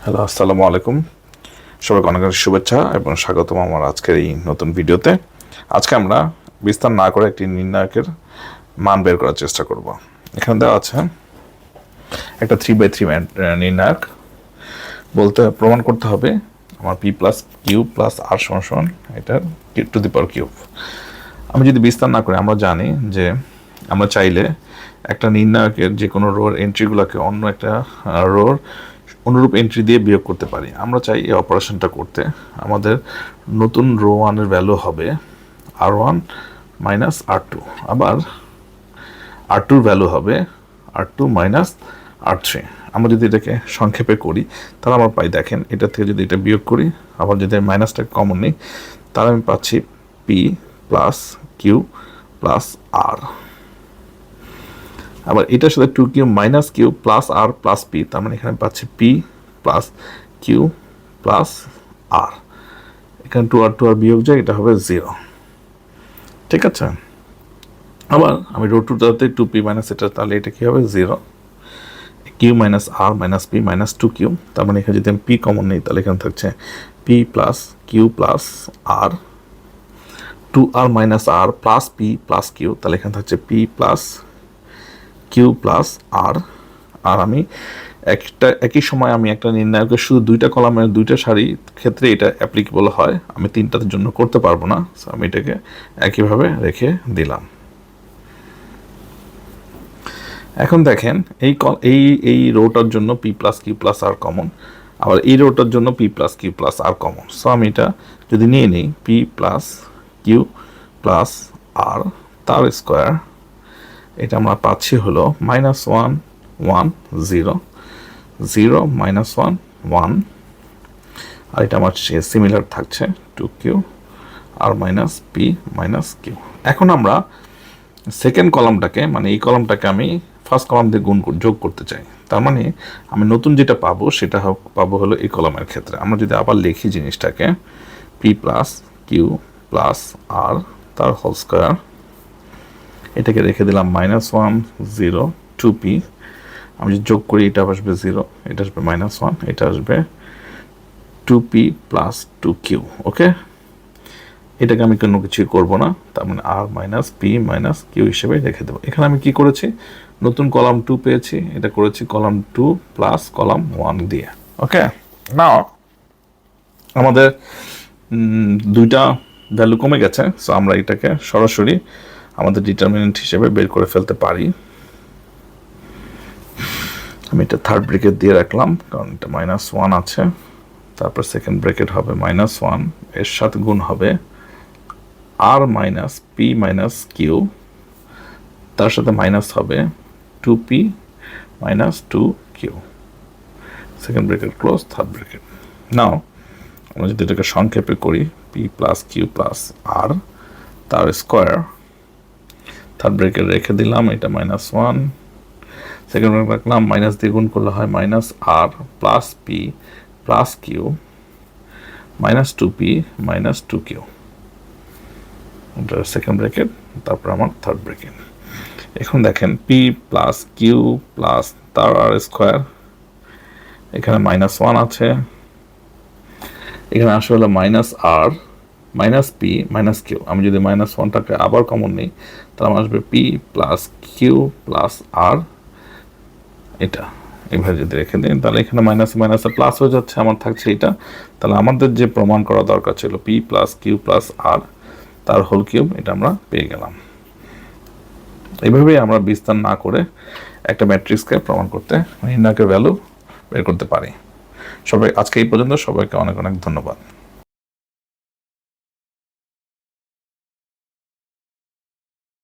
Hello, আসসালামু আলাইকুম। সবাইকে অনেক অনেক শুভেচ্ছা এবং স্বাগতম আমার আজকের এই নতুন ভিডিওতে। আজকে আমরা বিস্তার না করে একটি নির্ণায়কের মান বের করার চেষ্টা করব। এখানে দেওয়া আছে একটা 3/3 নির্ণায়ক। বলতে প্রমাণ করতে হবে আমার পি প্লাস কিউ প্লাস আর সমান এটার টু দি পাওয়ার কিউব। আমি যদি বিস্তার না করি, আমরা জানি যে আমরা চাইলে একটা নির্ণায়কের যে কোনো রোর এন্ট্রিগুলোকে অন্য একটা রোর অনুরূপ এন্ট্রি দিয়ে বিয়োগ করতে পারি। আমরা চাই এই অপারেশনটা করতে। আমাদের নতুন রো ওয়ানের ভ্যালু হবে R1 মাইনাস R2, আবার R2 ভ্যালু হবে R2 মাইনাস R3। আমরা যদি এটাকে সংক্ষেপে করি তাহলে আমরা পাই, দেখেন এটা থেকে যদি এটা বিয়োগ করি, আবার যদি মাইনাসটা কমন নিই, তাহলে আমি পাচ্ছি পি প্লাস কিউ প্লাস আর। আবার এটার সাথে 2q মাইনাস কিউ প্লাস আর প্লাস পি, তার মানে এখানে পাচ্ছি পি প্লাস কিউ প্লাস আর। এখানে 2r বিয়োগ যায়, এটা হবে 0। ঠিক আছে, আবার আমি রো টুটাতে 2p মাইনাস এটা, তাহলে এটা কি হবে 0। কিউ মাইনাস আর মাইনাস পি মাইনাস 2q, তার মানে এখানে যদি আমি পি কমন নিই তাহলে এখানে থাকছে পি প্লাস কিউ প্লাস আর, 2r minus R plus P plus Q, তাহলে এখানে থাকছে পি প্লাস কিউ প্লাস আর। আর আমি একই সময় আমি একটা নির্ণায়কের শুধু দুইটা কলামের দুইটা সারি ক্ষেত্রে এটা অ্যাপ্লিকেবল হয়, আমি তিনটার জন্য করতে পারবো না। আমি এটাকে একইভাবে রেখে দিলাম। এখন দেখেন এই রোটার জন্য পি প্লাস কিউ প্লাস আর কমন, আবার এই রোটার জন্য পি প্লাস কিউ প্লাস আর কমন। সো আমি এটা যদি নিয়ে নিই P plus Q plus R তার স্কোয়ার, এটা আমরা পাচ্ছি হলো -1 1 0 0 -1 1, আর এটা আমার সিমিলার থাকছে 2q আর মাইনাস পি মাইনাস কিউ। এখন আমরা সেকেন্ড কলামটাকে, মানে এই কলামটাকে আমি ফার্স্ট কলাম দিয়ে যোগ করতে চাই। তার মানে আমি নতুন যেটা পাবো সেটা পাবো হলো এই কলামের ক্ষেত্রে। আমরা যদি আবার লিখি জিনিসটাকে P plus Q plus R তার হোল স্কোয়ার, এটাকে রেখে দিলাম -1 0 2p। আমি যদি যোগ করি এটা আসবে 0, এটা আসবে -1, এটা আসবে 2p প্লাস 2q। ওকে, এটাকে আমি কোনো কিছুই করবো না, তার মানে আর মাইনাস পি মাইনাস কিউ হিসেবে রেখে দেবো। এখানে আমি কি করেছি, নতুন কলাম 2 পেয়েছি, এটা করেছি কলাম 2 প্লাস কলাম 1 দিয়ে। ওকে, নাও আমাদের দুইটা ভ্যালু কমে গেছে, সো আমরা এটাকে সরাসরি আমাদের ডিটারমিনেন্ট হিসেবে বের করে ফেলতে পারি। আমি এটা থার্ড ব্র্যাকেট দিয়ে রাখলাম কারণ এটা -1 আছে, তারপর সেকেন্ড ব্র্যাকেট হবে -1, এর সাথে গুণ হবে R minus P minus Q, তার সাথে মাইনাস হবে 2p minus 2q, second bracket close, third bracket. Now আমরা যদি এটাকে সংক্ষেপে করি P plus Q plus R তার স্কোয়ার, থার্ড ব্র্যাকেট রেখে দিলাম, এটা -1, সেকেন্ড ব্র্যাকেট রাখলাম, মাইনাস দিয়ে গুণ করলে হয় minus R plus P plus Q minus 2p minus 2q, এটা সেকেন্ড ব্র্যাকেট, তারপর আমার থার্ড ব্র্যাকেট। এখন দেখেন পি প্লাস কিউ প্লাস তার আর স্কোয়ার, এখানে -1 আছে, এখানে আসে হলো মাইনাস আর মাইনাস পি মাইনাস কিউ। আমি যদি -1টাকে আবার কমন নিই তাহলে আমার আসবে পি প্লাস কিউ প্লাস আর, এটা এইভাবে যদি রেখে দিই তাহলে এখানে মাইনাস মাইনাসে প্লাস হয়ে যাচ্ছে, আমার থাকছে এটা। তাহলে আমাদের যে প্রমাণ করা দরকার ছিল P plus Q plus R তার হোল কিউব, এটা আমরা পেয়ে গেলাম। এইভাবেই আমরা বিস্তার না করে একটা ম্যাট্রিক্সকে প্রমাণ করতে, নির্ণায়কের ভ্যালু বের করতে পারি। সবাই আজকে এই পর্যন্ত, সবাইকে অনেক অনেক ধন্যবাদ।